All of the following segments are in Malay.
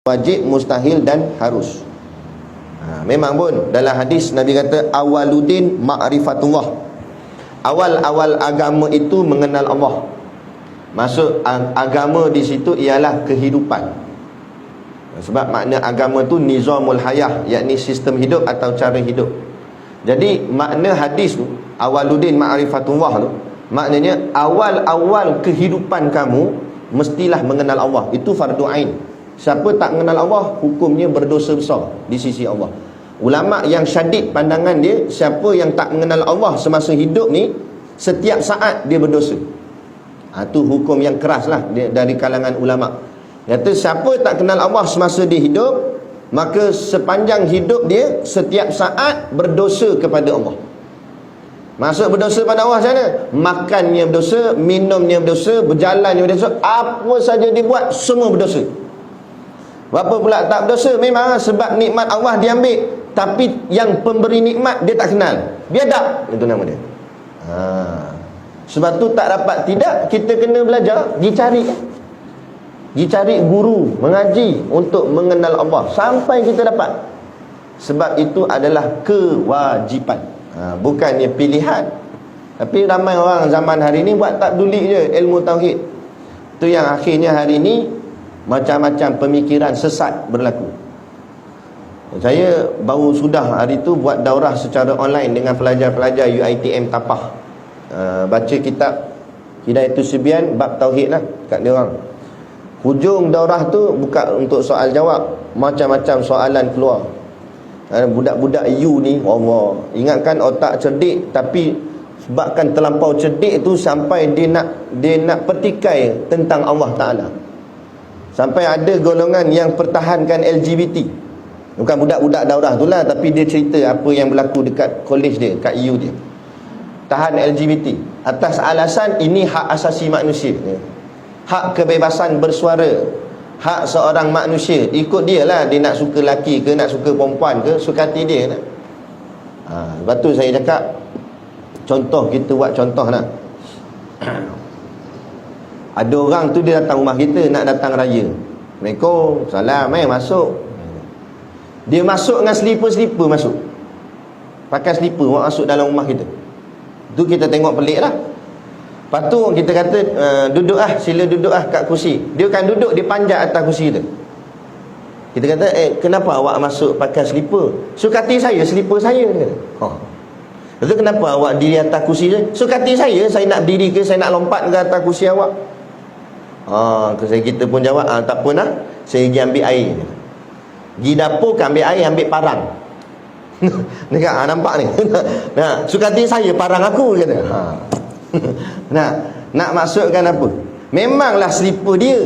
wajib, mustahil dan harus. Memang pun dalam hadis Nabi kata awaludin ma'rifatullah. Awal-awal agama itu mengenal Allah. Maksud agama di situ ialah kehidupan. Sebab makna agama tu nizamul hayah, yakni sistem hidup atau cara hidup. Jadi makna hadis tu awaludin ma'rifatullah tu maknanya awal-awal kehidupan kamu mestilah mengenal Allah. Itu fardu ain. Siapa tak mengenal Allah, hukumnya berdosa besar di sisi Allah. Ulama yang syadid pandangan dia, siapa yang tak mengenal Allah semasa hidup ni, setiap saat dia berdosa. Itu hukum yang keras lah dari kalangan ulama. Kata siapa tak kenal Allah semasa dia hidup, maka sepanjang hidup dia setiap saat berdosa kepada Allah. Maksud berdosa pada Allah macam mana? Makannya berdosa, minumnya berdosa, berjalannya berdosa, apa saja dia buat semua berdosa. Berapa pula tak berdosa? Memang sebab nikmat Allah diambil, tapi yang pemberi nikmat dia tak kenal. Biadab, itu nama dia. Sebab tu tak dapat tidak, kita kena belajar, dicari guru, mengaji untuk mengenal Allah sampai kita dapat. Sebab itu adalah kewajipan, bukannya pilihan. Tapi ramai orang zaman hari ni buat tak peduli je ilmu tauhid. Tu yang akhirnya hari ni macam-macam pemikiran sesat berlaku. Saya baru sudah hari tu buat daurah secara online dengan pelajar-pelajar UiTM Tapah. Baca kitab Hidayatus Sibyan bab tauhid lah kat dia orang. Hujung daurah tu bukan untuk soal jawab, macam-macam soalan keluar. Budak-budak U ni, Allah, ingatkan otak cerdik, tapi sebabkan terlampau cerdik tu sampai dia nak petikai tentang Allah Ta'ala. Sampai ada golongan yang pertahankan LGBT. Bukan budak-budak daurah tu lah, tapi dia cerita apa yang berlaku dekat college dia, kat U dia. Tahan LGBT atas alasan ini hak asasi manusia, hak kebebasan bersuara, hak seorang manusia. Ikut dia lah, dia nak suka lelaki ke, nak suka perempuan ke, suka hati dia lah. Lepas tu saya cakap, contoh, kita buat contoh lah. Ada orang tu dia datang rumah kita, nak datang raya. Assalamualaikum, salam, masuk. Dia masuk dengan slipper masuk. Pakai slipper masuk dalam rumah kita. Tu kita tengok pelik lah. Lepas tu kita kata, duduk lah, sila duduk lah kat kursi. Dia kan duduk, dia panjat atas kursi kita. Kita kata, kenapa awak masuk pakai slipper? Sukati saya, slipper saya. Lepas tu kenapa awak diri atas kursi saya? Sukati saya nak diri ke, saya nak lompat ke atas kursi awak? Kita pun jawab, tak apa nak, saya pergi ambil air. Pergi dapur kan ambil air, ambil parang. Dekat, nampak ni. Sukati saya, parang aku, kata. Nak maksudkan apa? Memanglah slipper dia,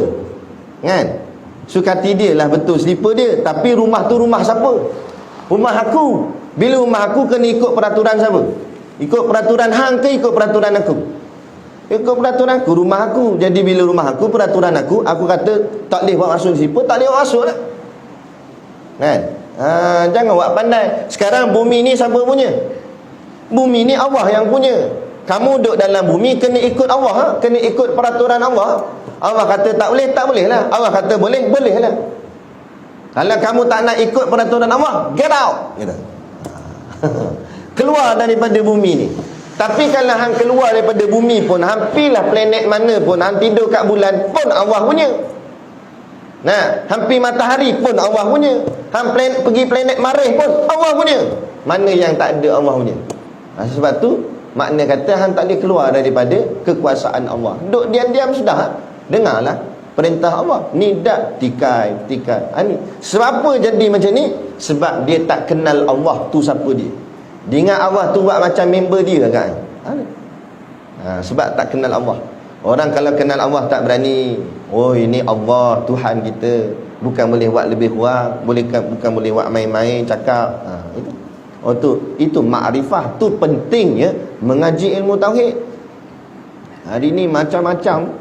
kan? Sukati dia lah, betul slipper dia. Tapi rumah tu rumah siapa? Rumah aku. Bila rumah aku, kena ikut peraturan siapa? Ikut peraturan hang ke ikut peraturan aku? Ikut peraturan aku, rumah aku. Jadi bila rumah aku, peraturan aku kata tak boleh buat masuk slipper, tak boleh buat masuk lah, kan? Jangan buat pandai. Sekarang bumi ni siapa punya? Bumi ni Allah yang punya. Kamu duduk dalam bumi, kena ikut Allah, kena ikut peraturan Allah. Allah kata tak boleh, tak boleh lah. Allah kata boleh, boleh lah. Kalau kamu tak nak ikut peraturan Allah, get out, gitu. Keluar daripada bumi ni. Tapi kalau hang keluar daripada bumi pun, hampirlah planet mana pun, hang tidur kat bulan pun Allah punya. Hampir matahari pun Allah punya. Hang pergi planet Marikh pun Allah punya. Mana yang tak ada Allah punya? Sebab tu makna kata hang tak boleh keluar daripada kekuasaan Allah. Duduk diam-diam sudah. Dengarlah perintah Allah. Ni dak tikai. Ni. Sebab apa jadi macam ni? Sebab dia tak kenal Allah tu siapa dia. Dia ingat Allah tu buat macam member dia kan? Sebab tak kenal Allah. Orang kalau kenal Allah tak berani. Oh, ini Allah, Tuhan kita. Bukan boleh buat lebih kurang, bukan boleh buat main-main, cakap. Itu makrifah. Tu pentingnya mengaji ilmu tauhid. Hari ni macam-macam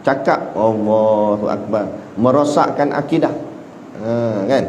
cakap Allahu Akbar, merosakkan akidah, kan?